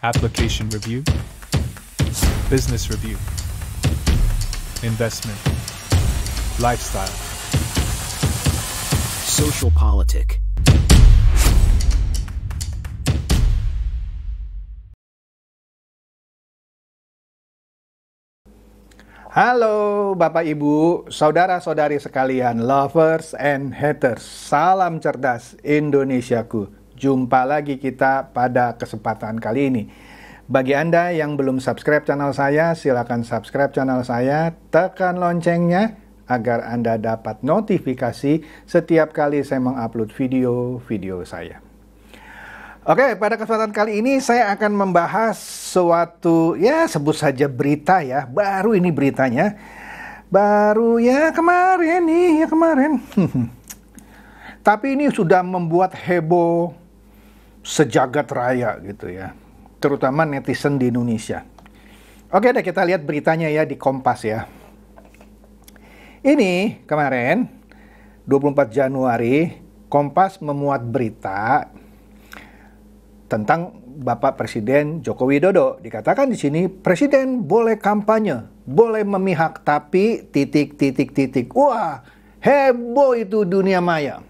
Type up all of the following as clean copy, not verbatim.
application review, business review, investment, lifestyle, social politic. Halo Bapak Ibu, saudara-saudari sekalian, lovers and haters. Salam cerdas Indonesiaku. Jumpa lagi kita pada kesempatan kali ini. Bagi Anda yang belum subscribe channel saya, silakan subscribe channel saya, tekan loncengnya agar Anda dapat notifikasi setiap kali saya mengupload video-video saya. Oke, pada kesempatan kali ini saya akan membahas suatu, ya sebut saja berita ya. Baru ini beritanya. Baru ya kemarin. Tapi ini sudah membuat heboh sejagat raya gitu ya. Terutama netizen di Indonesia. Oke deh, kita lihat beritanya ya di Kompas ya. Ini kemarin 24 Januari Kompas memuat berita tentang Bapak Presiden Joko Widodo. Dikatakan di sini presiden boleh kampanye, boleh memihak, tapi ... Wah, heboh itu dunia maya.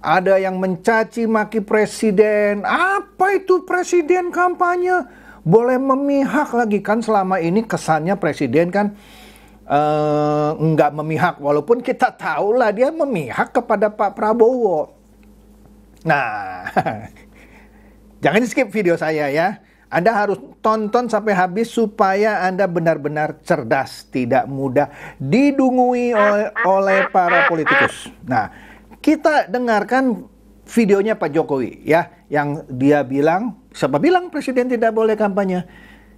Ada yang mencaci maki presiden. Apa itu presiden kampanye? Boleh memihak lagi, kan selama ini kesannya presiden kan nggak memihak, walaupun kita tahu lah dia memihak kepada Pak Prabowo. Nah, jangan di skip video saya ya. Anda harus tonton sampai habis supaya Anda benar-benar cerdas, tidak mudah didungui oleh para politikus. Nah, kita dengarkan videonya Pak Jokowi ya, yang dia bilang, siapa bilang presiden tidak boleh kampanye?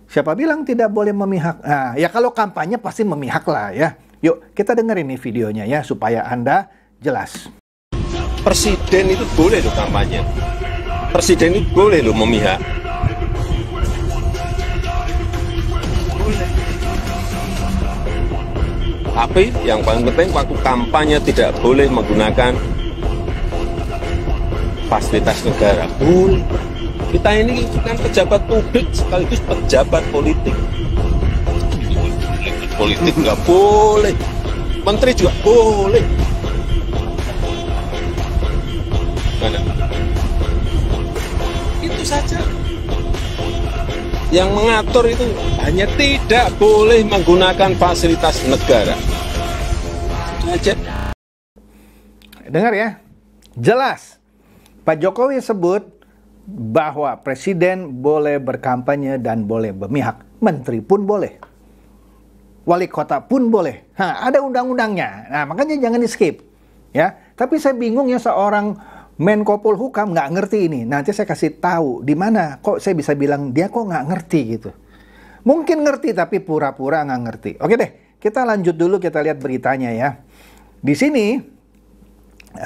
Siapa bilang tidak boleh memihak? Nah, ya kalau kampanye pasti memihak lah ya. Yuk, kita dengar ini videonya ya, supaya Anda jelas. Presiden itu boleh loh kampanye. Presiden itu boleh loh memihak. Boleh. Tapi yang paling penting waktu kampanye tidak boleh menggunakan fasilitas negara. Boleh. Kita ini kan pejabat publik sekaligus pejabat politik. Politik nggak boleh. Menteri juga boleh. Mana? Itu saja. Yang mengatur itu hanya tidak boleh menggunakan fasilitas negara. Itu aja. Dengar ya, jelas. Pak Jokowi sebut bahwa presiden boleh berkampanye dan boleh memihak. Menteri pun boleh. Wali kota pun boleh. Ada undang-undangnya. Nah, makanya jangan di skip. Ya, tapi saya bingung ya, seorang Menko Polhukam nggak ngerti ini. Nanti saya kasih tahu di mana kok saya bisa bilang dia kok nggak ngerti gitu. Mungkin ngerti tapi pura-pura nggak ngerti. Oke deh, kita lanjut dulu, kita lihat beritanya ya. Di sini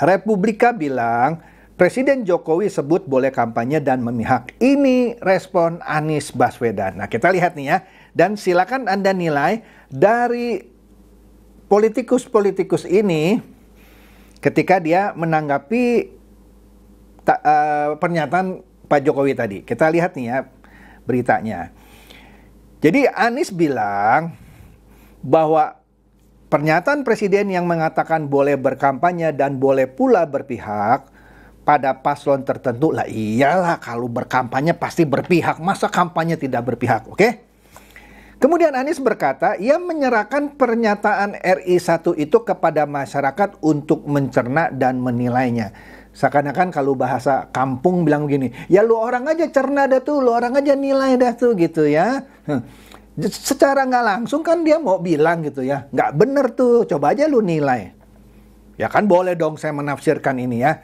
Republika bilang Presiden Jokowi sebut boleh kampanye dan memihak. Ini respon Anies Baswedan. Nah, kita lihat nih ya. Dan silakan Anda nilai dari politikus-politikus ini ketika dia menanggapi pernyataan Pak Jokowi tadi. Kita lihat nih ya beritanya. Jadi Anies bilang bahwa pernyataan presiden yang mengatakan boleh berkampanye dan boleh pula berpihak pada paslon tertentu, lah iyalah kalau berkampanye pasti berpihak, masa kampanye tidak berpihak, oke? Kemudian Anies berkata, ia menyerahkan pernyataan RI 1 itu kepada masyarakat untuk mencerna dan menilainya. Seakan-akan kalau bahasa kampung bilang begini, ya lu orang aja cerna dah tuh, lu orang aja nilai dah tuh gitu ya. Secara nggak langsung kan dia mau bilang gitu ya, nggak bener tuh, coba aja lu nilai. Ya kan boleh dong saya menafsirkan ini ya.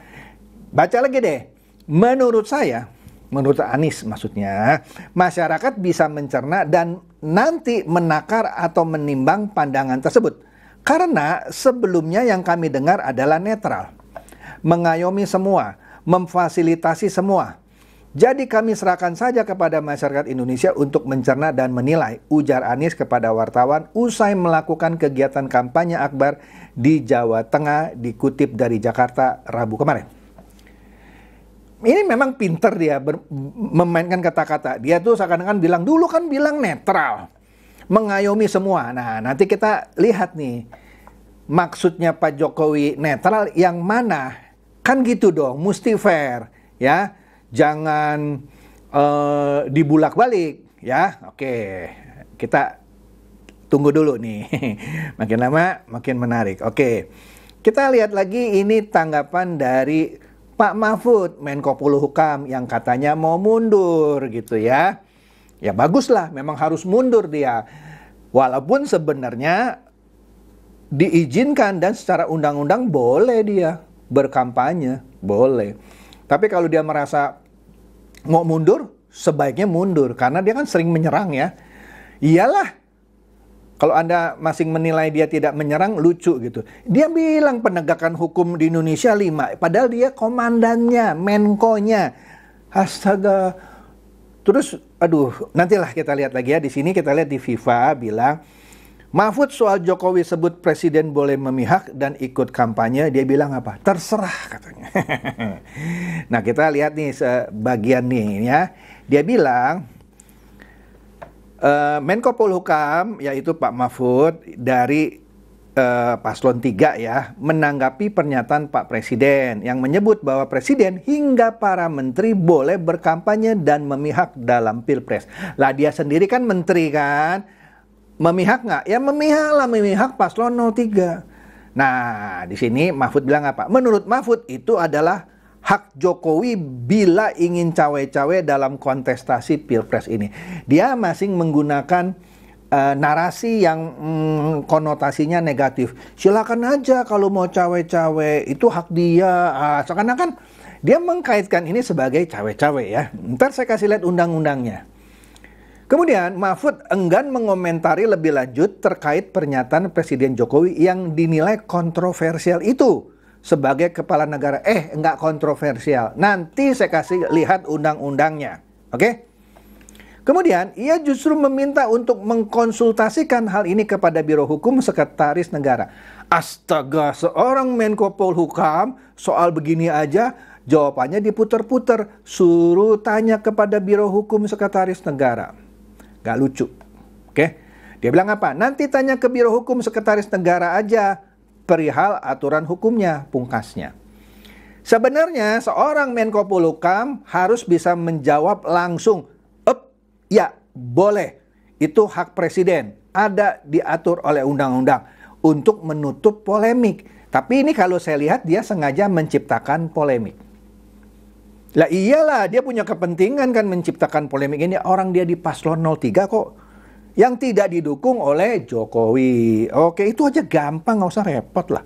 Baca lagi deh. Menurut saya, menurut Anies maksudnya, masyarakat bisa mencerna dan nanti menakar atau menimbang pandangan tersebut. Karena sebelumnya yang kami dengar adalah netral. Mengayomi semua, memfasilitasi semua. Jadi kami serahkan saja kepada masyarakat Indonesia untuk mencerna dan menilai, ujar Anies kepada wartawan usai melakukan kegiatan kampanye akbar di Jawa Tengah, dikutip dari Jakarta Rabu kemarin. ini memang pinter dia memainkan kata-kata. Dia tuh seakan-akan bilang, dulu kan bilang netral, mengayomi semua. Nah, nanti kita lihat nih, maksudnya Pak Jokowi netral yang mana? Kan gitu dong, mesti fair, ya. Jangan dibulak-balik, ya. Oke, kita tunggu dulu nih. Makin lama makin menarik. Oke, kita lihat lagi ini tanggapan dari Pak Mahfud, Menko Polhukam, yang katanya mau mundur gitu ya. Ya baguslah, memang harus mundur dia. Walaupun sebenarnya diizinkan dan secara undang-undang boleh dia berkampanye, boleh. Tapi kalau dia merasa mau mundur, sebaiknya mundur. Karena dia kan sering menyerang ya. Iyalah, kalau Anda masing menilai dia tidak menyerang, lucu gitu. Dia bilang penegakan hukum di Indonesia 5, padahal dia komandannya, Menko-nya. Astaga. Terus, aduh, nantilah kita lihat lagi ya. Di sini kita lihat di FIFA bilang, Mahfud soal Jokowi sebut presiden boleh memihak dan ikut kampanye. Dia bilang apa? Terserah katanya. Nah, kita lihat nih sebagian nih ya. Dia bilang, Menko Polhukam, yaitu Pak Mahfud dari Paslon 3 ya, menanggapi pernyataan Pak Presiden yang menyebut bahwa Presiden hingga para menteri boleh berkampanye dan memihak dalam Pilpres. Lah dia sendiri kan menteri kan, memihak nggak? Ya memihak lah, memihak Paslon 03. Nah di sini Mahfud bilang apa? Menurut Mahfud itu adalah hak Jokowi bila ingin cawe-cawe dalam kontestasi Pilpres ini. Dia masih menggunakan narasi yang konotasinya negatif. Silakan aja kalau mau cawe-cawe, itu hak dia. Seakan-akan dia mengkaitkan ini sebagai cawe-cawe ya. Ntar saya kasih lihat undang-undangnya. Kemudian Mahfud enggan mengomentari lebih lanjut terkait pernyataan Presiden Jokowi yang dinilai kontroversial itu. Sebagai kepala negara, enggak kontroversial. Nanti saya kasih lihat undang-undangnya. Oke? Kemudian, ia justru meminta untuk mengkonsultasikan hal ini kepada Biro Hukum Sekretaris Negara. Astaga, seorang Menko Polhukam soal begini aja, jawabannya diputer-puter. Suruh tanya kepada Biro Hukum Sekretaris Negara. Gak lucu. Oke? Dia bilang apa? Nanti tanya ke Biro Hukum Sekretaris Negara aja. Perihal aturan hukumnya, pungkasnya. Sebenarnya seorang Menko Polhukam harus bisa menjawab langsung, ya boleh, itu hak presiden, ada diatur oleh undang-undang untuk menutup polemik. Tapi ini kalau saya lihat dia sengaja menciptakan polemik. Lah iyalah, dia punya kepentingan kan menciptakan polemik ini, orang dia di Paslon 03 kok. Yang tidak didukung oleh Jokowi. Oke, itu aja gampang, nggak usah repot lah.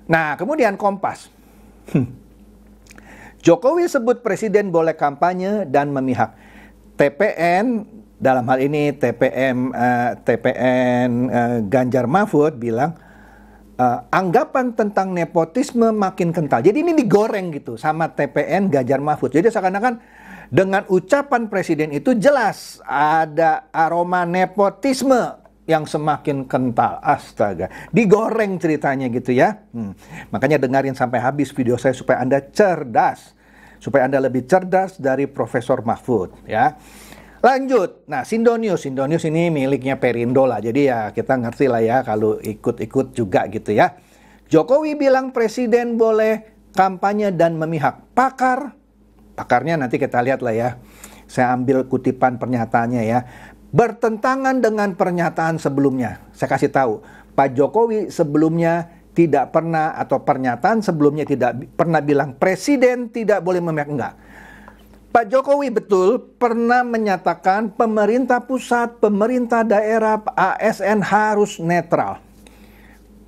Nah, kemudian Kompas. Jokowi sebut presiden boleh kampanye dan memihak. TPN, dalam hal ini TPN Ganjar Mahfud bilang, anggapan tentang nepotisme makin kental. Jadi ini digoreng gitu sama TPN Ganjar Mahfud. Jadi seakan-akan dengan ucapan presiden itu jelas ada aroma nepotisme yang semakin kental. Astaga, digoreng ceritanya gitu ya. Makanya dengarin sampai habis video saya supaya Anda cerdas. Supaya Anda lebih cerdas dari Profesor Mahfud ya. Lanjut, nah Sindonius ini miliknya Perindo lah. Jadi ya kita ngerti lah ya kalau ikut-ikut juga gitu ya. Jokowi bilang presiden boleh kampanye dan memihak. Pakarnya nanti kita lihat lah ya. Saya ambil kutipan pernyataannya ya. Bertentangan dengan pernyataan sebelumnya. Saya kasih tahu, Pak Jokowi sebelumnya tidak pernah, atau pernyataan sebelumnya tidak pernah bilang presiden tidak boleh memihak, enggak. Pak Jokowi betul pernah menyatakan pemerintah pusat, pemerintah daerah, ASN harus netral.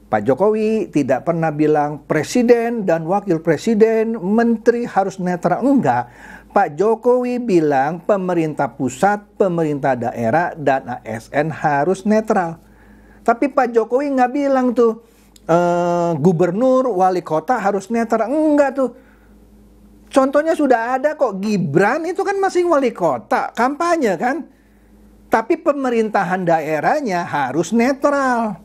Pak Jokowi tidak pernah bilang presiden dan wakil presiden, menteri harus netral. Enggak. Pak Jokowi bilang pemerintah pusat, pemerintah daerah, dan ASN harus netral. Tapi Pak Jokowi nggak bilang tuh gubernur, wali kota harus netral. Enggak tuh. Contohnya sudah ada kok. Gibran itu kan masih wali kota, kampanye kan. Tapi pemerintahan daerahnya harus netral.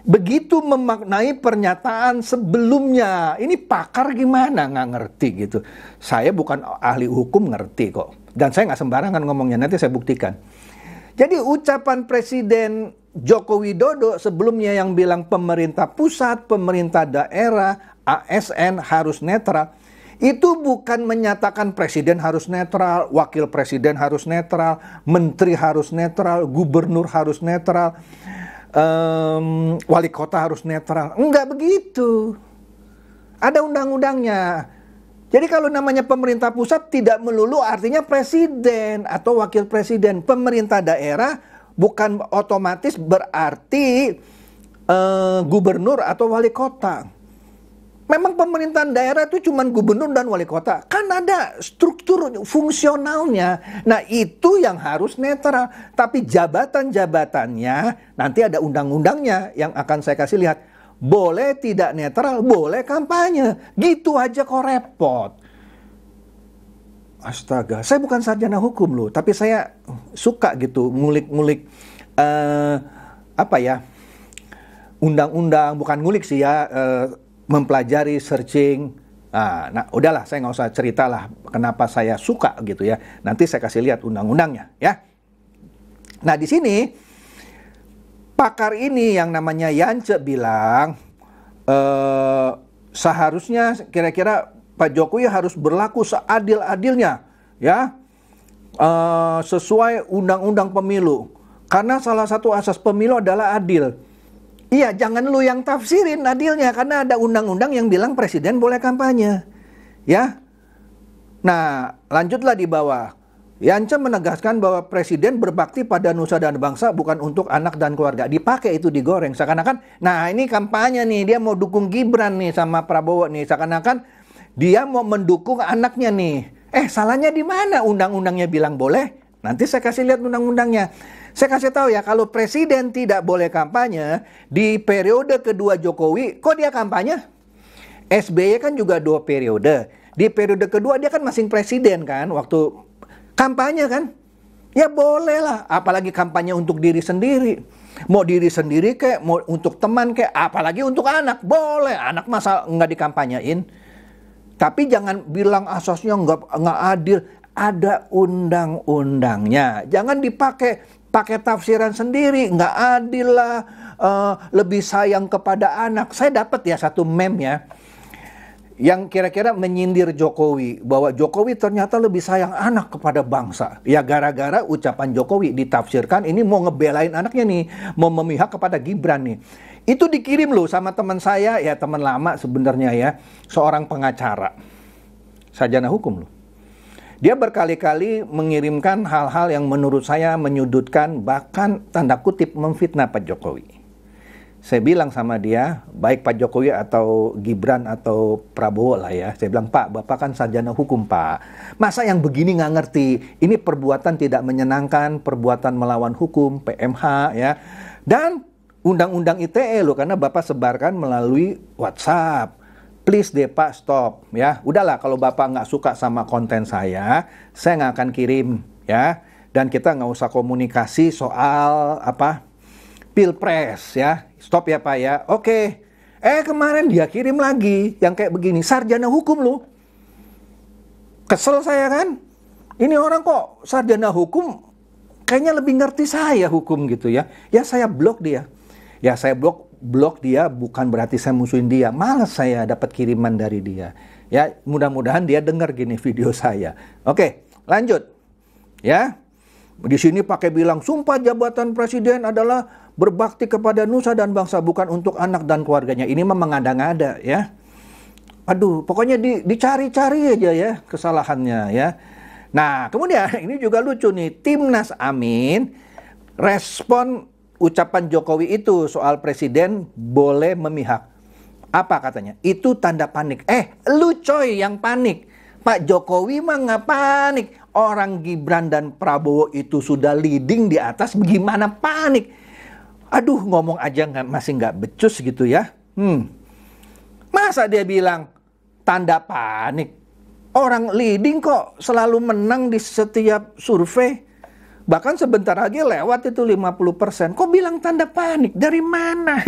begitu memaknai pernyataan sebelumnya. Ini pakar gimana nggak ngerti gitu. Saya bukan ahli hukum, ngerti kok. Dan saya nggak sembarangan ngomongnya, nanti saya buktikan. Jadi ucapan Presiden Joko Widodo sebelumnya yang bilang pemerintah pusat, pemerintah daerah, ASN harus netral, itu bukan menyatakan presiden harus netral, wakil presiden harus netral, menteri harus netral, gubernur harus netral, wali kota harus netral. Enggak begitu. Ada undang-undangnya. Jadi kalau namanya pemerintah pusat tidak melulu artinya presiden atau wakil presiden. Pemerintah daerah bukan otomatis berarti gubernur atau wali kota. Memang pemerintahan daerah itu cuma gubernur dan wali kota. Kan ada struktur fungsionalnya. Nah itu yang harus netral. Tapi jabatan-jabatannya nanti ada undang-undangnya yang akan saya kasih lihat. Boleh tidak netral, boleh kampanye. Gitu aja kok repot. Astaga, saya bukan sarjana hukum loh. Tapi saya suka gitu ngulik-ngulik undang-undang. Bukan ngulik sih ya, mempelajari, searching. Nah, udahlah, saya nggak usah ceritalah kenapa saya suka gitu ya. Nanti saya kasih lihat undang-undangnya ya. Nah di sini pakar ini yang namanya Yance bilang seharusnya kira-kira Pak Jokowi harus berlaku seadil-adilnya ya, sesuai undang-undang pemilu. Karena salah satu asas pemilu adalah adil. Iya, jangan lu yang tafsirin adilnya, karena ada undang-undang yang bilang presiden boleh kampanye. Ya. Nah, lanjutlah di bawah. Yance menegaskan bahwa presiden berbakti pada nusa dan bangsa bukan untuk anak dan keluarga. Dipakai itu digoreng. Seakan-akan, nah ini kampanye nih, dia mau dukung Gibran nih sama Prabowo nih. Seakan-akan dia mau mendukung anaknya nih. Salahnya di mana? Undang-undangnya bilang boleh. Nanti saya kasih lihat undang-undangnya. Saya kasih tahu ya, kalau presiden tidak boleh kampanye, di periode kedua Jokowi, kok dia kampanye? SBY kan juga 2 periode. Di periode kedua dia kan masih presiden kan, waktu kampanye kan? Ya boleh lah, apalagi kampanye untuk diri sendiri. Mau diri sendiri kayak, mau untuk teman kayak, apalagi untuk anak. Boleh, anak masa nggak dikampanyein. Tapi jangan bilang asasnya nggak adil. Ada undang-undangnya. Jangan pakai tafsiran sendiri. Nggak adil lah, lebih sayang kepada anak. Saya dapat ya satu meme ya, yang kira-kira menyindir Jokowi, bahwa Jokowi ternyata lebih sayang anak kepada bangsa. Ya gara-gara ucapan Jokowi ditafsirkan ini mau ngebelain anaknya nih, mau memihak kepada Gibran nih. Itu dikirim loh sama teman saya, ya teman lama sebenarnya ya, seorang pengacara, sarjana hukum loh. Dia berkali-kali mengirimkan hal-hal yang menurut saya menyudutkan, bahkan tanda kutip memfitnah Pak Jokowi. Saya bilang sama dia, baik Pak Jokowi atau Gibran atau Prabowo lah ya. Saya bilang, Pak, Bapak kan sarjana hukum, Pak. Masa yang begini nggak ngerti? Ini perbuatan tidak menyenangkan, perbuatan melawan hukum, PMH ya. Dan undang-undang ITE loh, karena Bapak sebarkan melalui WhatsApp. Please deh Pak, stop ya. Udahlah, kalau Bapak nggak suka sama konten saya nggak akan kirim ya. Dan kita nggak usah komunikasi soal Pilpres ya. Stop ya Pak ya. Oke. Kemarin dia kirim lagi yang kayak begini. Sarjana hukum loh. Kesel saya kan. Ini orang kok sarjana hukum kayaknya lebih ngerti saya hukum gitu ya. Ya saya blok dia. Ya saya blok dia bukan berarti saya musuhin dia. Malas saya dapat kiriman dari dia. Ya mudah-mudahan dia dengar gini video saya. Oke, lanjut. Ya. Di sini pakai bilang sumpah jabatan presiden adalah berbakti kepada nusa dan bangsa bukan untuk anak dan keluarganya. Ini mah mengada-ngada ya. Aduh, pokoknya dicari-cari aja ya kesalahannya ya. Nah, kemudian ini juga lucu nih. Timnas Amin respon ucapan Jokowi itu soal presiden boleh memihak. Apa katanya? Itu tanda panik. Lu coy yang panik. Pak Jokowi mah nggak panik. Orang Gibran dan Prabowo itu sudah leading di atas, bagaimana panik? Aduh, ngomong aja masih nggak becus gitu ya. Masa dia bilang tanda panik? Orang leading kok selalu menang di setiap survei. Bahkan sebentar lagi lewat itu 50%. Kok bilang tanda panik? Dari mana?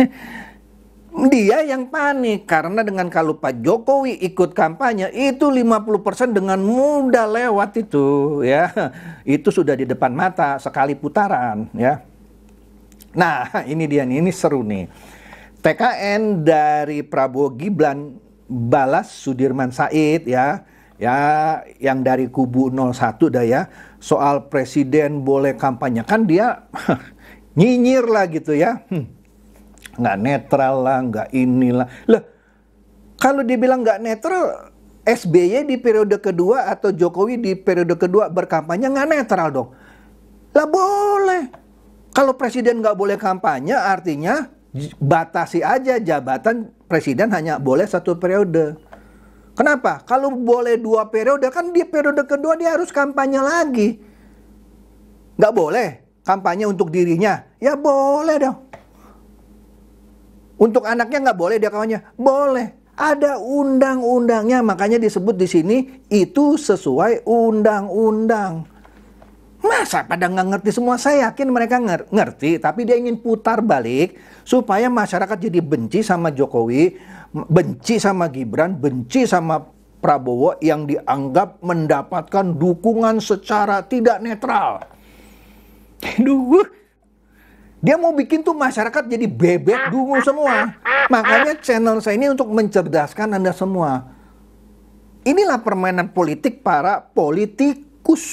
Dia yang panik karena dengan kalau Pak Jokowi ikut kampanye itu 50% dengan mudah lewat itu ya. Itu sudah di depan mata sekali putaran ya. Nah, ini dia nih, ini seru nih. TKN dari Prabowo Gibran balas Sudirman Said ya. Ya, yang dari kubu 01 dah ya. Soal presiden boleh kampanye, kan dia nyinyir lah gitu ya. Nggak netral lah, nggak inilah. Lah, kalau dibilang nggak netral, SBY di periode kedua atau Jokowi di periode kedua berkampanye nggak netral dong. Lah boleh. Kalau presiden nggak boleh kampanye, artinya batasi aja jabatan presiden hanya boleh 1 periode. Kenapa? Kalau boleh 2 periode, kan di periode kedua dia harus kampanye lagi. Nggak boleh kampanye untuk dirinya. Ya boleh dong. Untuk anaknya nggak boleh dia kawannya? Boleh. Ada undang-undangnya, makanya disebut di sini itu sesuai undang-undang. Masa pada nggak ngerti semua? Saya yakin mereka ngerti, tapi dia ingin putar balik supaya masyarakat jadi benci sama Jokowi, benci sama Gibran, benci sama Prabowo yang dianggap mendapatkan dukungan secara tidak netral. Aduh. Dia mau bikin tuh masyarakat jadi bebek dungu semua. Makanya channel saya ini untuk mencerdaskan Anda semua. Inilah permainan politik para politikus.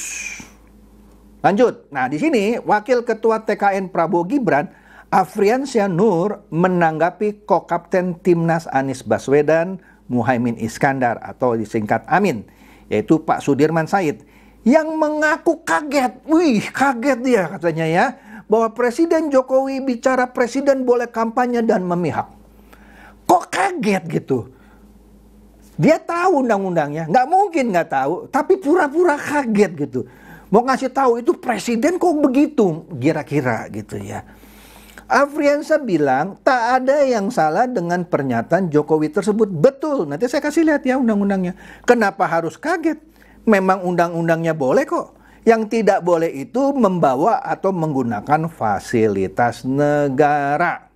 Lanjut. Nah, di sini Wakil Ketua TKN Prabowo Gibran, Afriansyah Nur, menanggapi Ko-Kapten Timnas Anies Baswedan, Muhaimin Iskandar atau disingkat Amin, yaitu Pak Sudirman Said, yang mengaku kaget. Wih, kaget dia katanya ya, bahwa Presiden Jokowi bicara presiden boleh kampanye dan memihak. Kok kaget gitu? Dia tahu undang-undangnya, nggak mungkin nggak tahu, tapi pura-pura kaget gitu. Mau ngasih tahu itu presiden kok begitu, kira-kira gitu ya. Afriansyah bilang tak ada yang salah dengan pernyataan Jokowi tersebut. Betul, nanti saya kasih lihat ya undang-undangnya. Kenapa harus kaget? Memang undang-undangnya boleh kok. Yang tidak boleh itu membawa atau menggunakan fasilitas negara.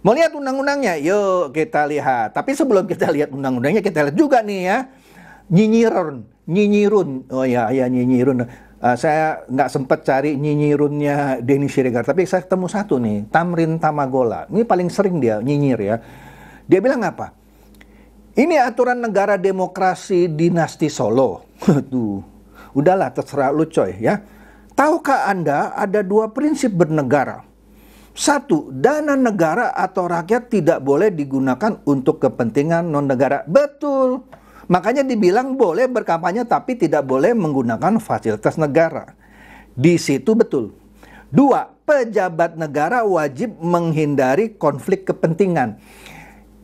Mau lihat undang-undangnya? Yuk kita lihat. Tapi sebelum kita lihat undang-undangnya, kita lihat juga nih ya. Nyinyirun. Oh ya nyinyirun. Saya nggak sempat cari nyinyirunnya Denny Siregar. Tapi saya ketemu satu nih. Tamrin Tamagola. Ini paling sering dia nyinyir ya. Dia bilang apa? Ini aturan negara demokrasi dinasti Solo. Tuh. Udahlah terserah lu coy ya. Tahukah Anda ada 2 prinsip bernegara? 1, dana negara atau rakyat tidak boleh digunakan untuk kepentingan non-negara. Betul. Makanya dibilang boleh berkampanye tapi tidak boleh menggunakan fasilitas negara. Di situ betul. 2, pejabat negara wajib menghindari konflik kepentingan.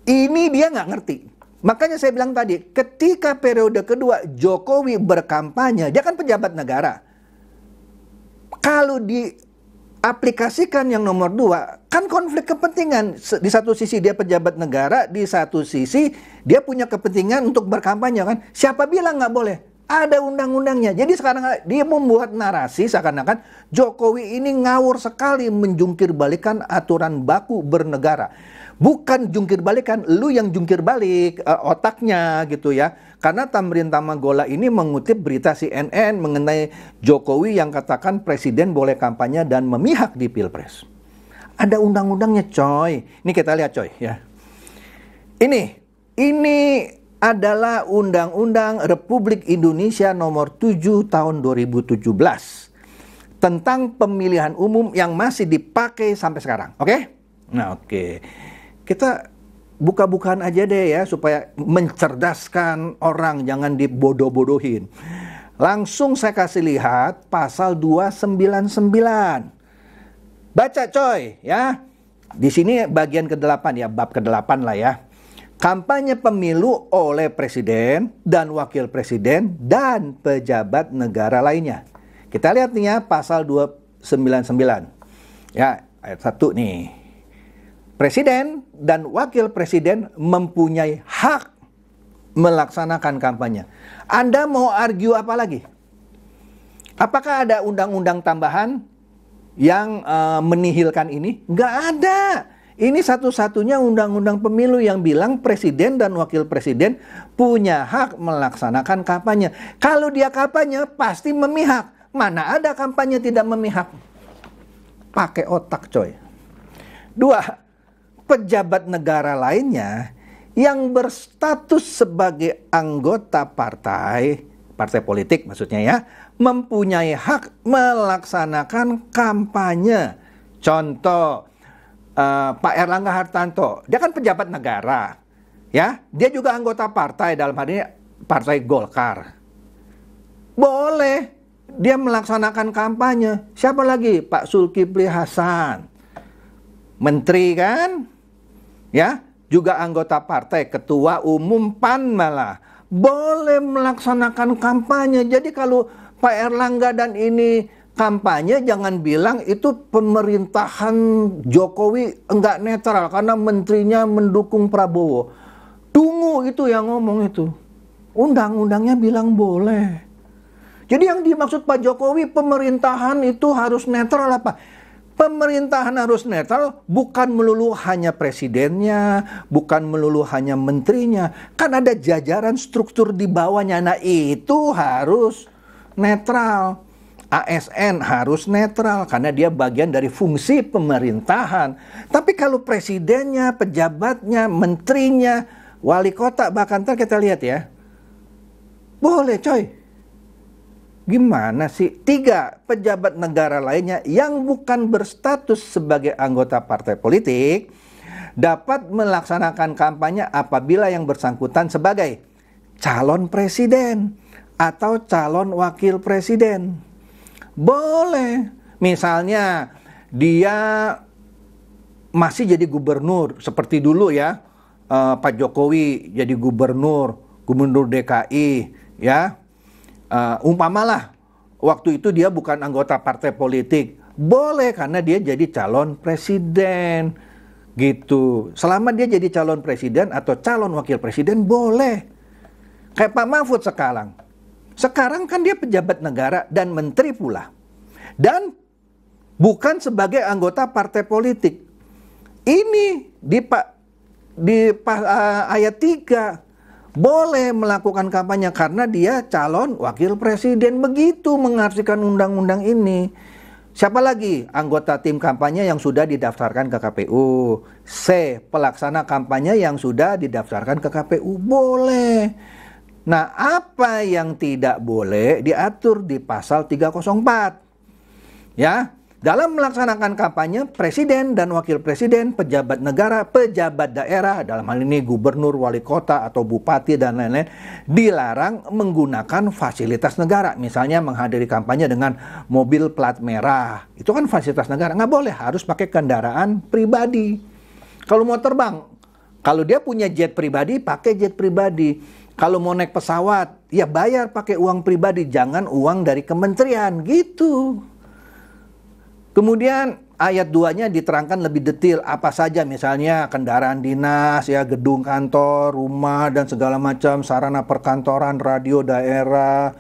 Ini dia nggak ngerti. Makanya saya bilang tadi, ketika periode kedua Jokowi berkampanye, dia kan pejabat negara. Kalau diaplikasikan yang nomor 2, kan konflik kepentingan. Di satu sisi dia pejabat negara, di satu sisi dia punya kepentingan untuk berkampanye kan. Siapa bilang nggak boleh? Ada undang-undangnya. Jadi sekarang dia membuat narasi seakan-akan Jokowi ini ngawur sekali menjungkir balikan aturan baku bernegara. Bukan jungkir balikan, lu yang jungkir balik otaknya gitu ya. Karena Tamrin Tamagola ini mengutip berita CNN mengenai Jokowi yang katakan presiden boleh kampanye dan memihak di Pilpres. Ada undang-undangnya coy. Ini kita lihat coy ya. Ini adalah Undang-Undang Republik Indonesia nomor 7 tahun 2017 tentang pemilihan umum yang masih dipakai sampai sekarang. Oke? Nah, oke. Kita buka-bukaan aja deh ya supaya mencerdaskan orang, jangan dibodoh-bodohin. Langsung saya kasih lihat pasal 299. Baca coy ya. Di sini bagian ke-8 ya, bab ke-8 lah ya. Kampanye pemilu oleh presiden dan wakil presiden dan pejabat negara lainnya. Kita lihat nih ya pasal 299. Ya, ayat 1 nih. Presiden dan wakil presiden mempunyai hak melaksanakan kampanye. Anda mau argue apa lagi? Apakah ada undang-undang tambahan yang menihilkan ini? Nggak ada. Ini satu-satunya undang-undang pemilu yang bilang presiden dan wakil presiden punya hak melaksanakan kampanye. Kalau dia kampanye pasti memihak. Mana ada kampanye tidak memihak? Pakai otak coy. 2, pejabat negara lainnya yang berstatus sebagai anggota partai politik maksudnya ya, mempunyai hak melaksanakan kampanye. Contoh, Pak Erlangga Hartarto, dia kan pejabat negara, ya, dia juga anggota partai, dalam hal ini partai Golkar. Boleh dia melaksanakan kampanye. Siapa lagi? Pak Zulkifli Hasan, menteri kan, ya, juga anggota partai, ketua umum PAN malah, boleh melaksanakan kampanye. Jadi kalau Pak Erlangga dan ini kampanye, jangan bilang itu pemerintahan Jokowi enggak netral karena menterinya mendukung Prabowo. Tunggu, itu yang ngomong itu. Undang-undangnya bilang boleh. Jadi yang dimaksud Pak Jokowi pemerintahan itu harus netral apa? Pemerintahan harus netral bukan melulu hanya presidennya, bukan melulu hanya menterinya. Kan ada jajaran struktur di bawahnya. Nah itu harus netral. ASN harus netral karena dia bagian dari fungsi pemerintahan. Tapi kalau presidennya, pejabatnya, menterinya, wali kota, bahkan ntar kita lihat ya, boleh coy. Gimana sih? 3, pejabat negara lainnya yang bukan berstatus sebagai anggota partai politik dapat melaksanakan kampanye apabila yang bersangkutan sebagai calon presiden atau calon wakil presiden. Boleh. Misalnya dia masih jadi gubernur seperti dulu ya, Pak Jokowi jadi gubernur DKI ya. Umpamalah waktu itu dia bukan anggota partai politik, boleh karena dia jadi calon presiden gitu. Selama dia jadi calon presiden atau calon wakil presiden boleh. Kayak Pak Mahfud sekarang. Sekarang kan dia pejabat negara dan menteri pula. Dan bukan sebagai anggota partai politik. Ini di ayat 3 boleh melakukan kampanye karena dia calon wakil presiden. Begitu mengartikan undang-undang ini. Siapa lagi? Anggota tim kampanye yang sudah didaftarkan ke KPU. C. Pelaksana kampanye yang sudah didaftarkan ke KPU. Boleh. Nah, apa yang tidak boleh diatur di pasal 304. Ya, dalam melaksanakan kampanye, presiden dan wakil presiden, pejabat negara, pejabat daerah, dalam hal ini gubernur, wali kota, atau bupati, dan lain-lain, dilarang menggunakan fasilitas negara. Misalnya menghadiri kampanye dengan mobil plat merah. Itu kan fasilitas negara. Nggak boleh, harus pakai kendaraan pribadi. Kalau mau terbang, kalau dia punya jet pribadi, pakai jet pribadi. Kalau mau naik pesawat, ya bayar pakai uang pribadi, jangan uang dari kementerian, gitu. Kemudian ayat 2-nya diterangkan lebih detail apa saja, misalnya kendaraan dinas, ya gedung kantor, rumah, dan segala macam, sarana perkantoran, radio daerah,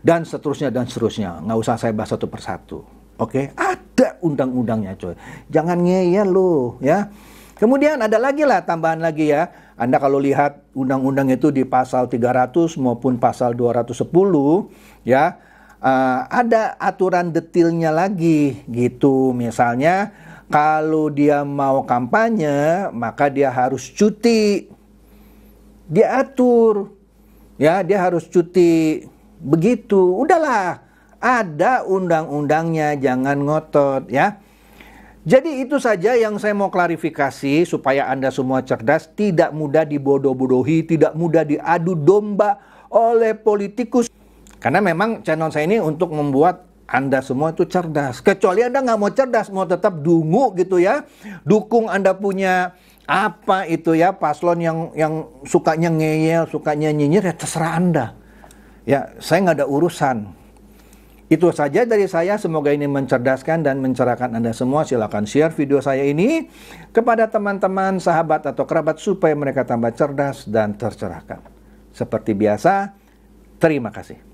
dan seterusnya, dan seterusnya. Nggak usah saya bahas satu persatu. Oke, ada undang-undangnya coy. Jangan ngeyel loh, ya. Kemudian ada lagi lah, tambahan lagi ya. Anda kalau lihat undang-undang itu di pasal 300 maupun pasal 210 ya, ada aturan detailnya lagi gitu. Misalnya kalau dia mau kampanye maka dia harus cuti. Diatur ya, dia harus cuti. Begitu. Udahlah, ada undang-undangnya, jangan ngotot ya. Jadi itu saja yang saya mau klarifikasi supaya Anda semua cerdas, tidak mudah dibodoh-bodohi, tidak mudah diadu domba oleh politikus. Karena memang channel saya ini untuk membuat Anda semua itu cerdas. Kecuali Anda nggak mau cerdas, mau tetap dungu gitu ya. Dukung Anda punya apa itu ya, paslon yang sukanya ngeyel, sukanya nyinyir, ya terserah Anda. Ya, saya nggak ada urusan. Itu saja dari saya, semoga ini mencerdaskan dan mencerahkan Anda semua. Silakan share video saya ini kepada teman-teman, sahabat, atau kerabat supaya mereka tambah cerdas dan tercerahkan. Seperti biasa, terima kasih.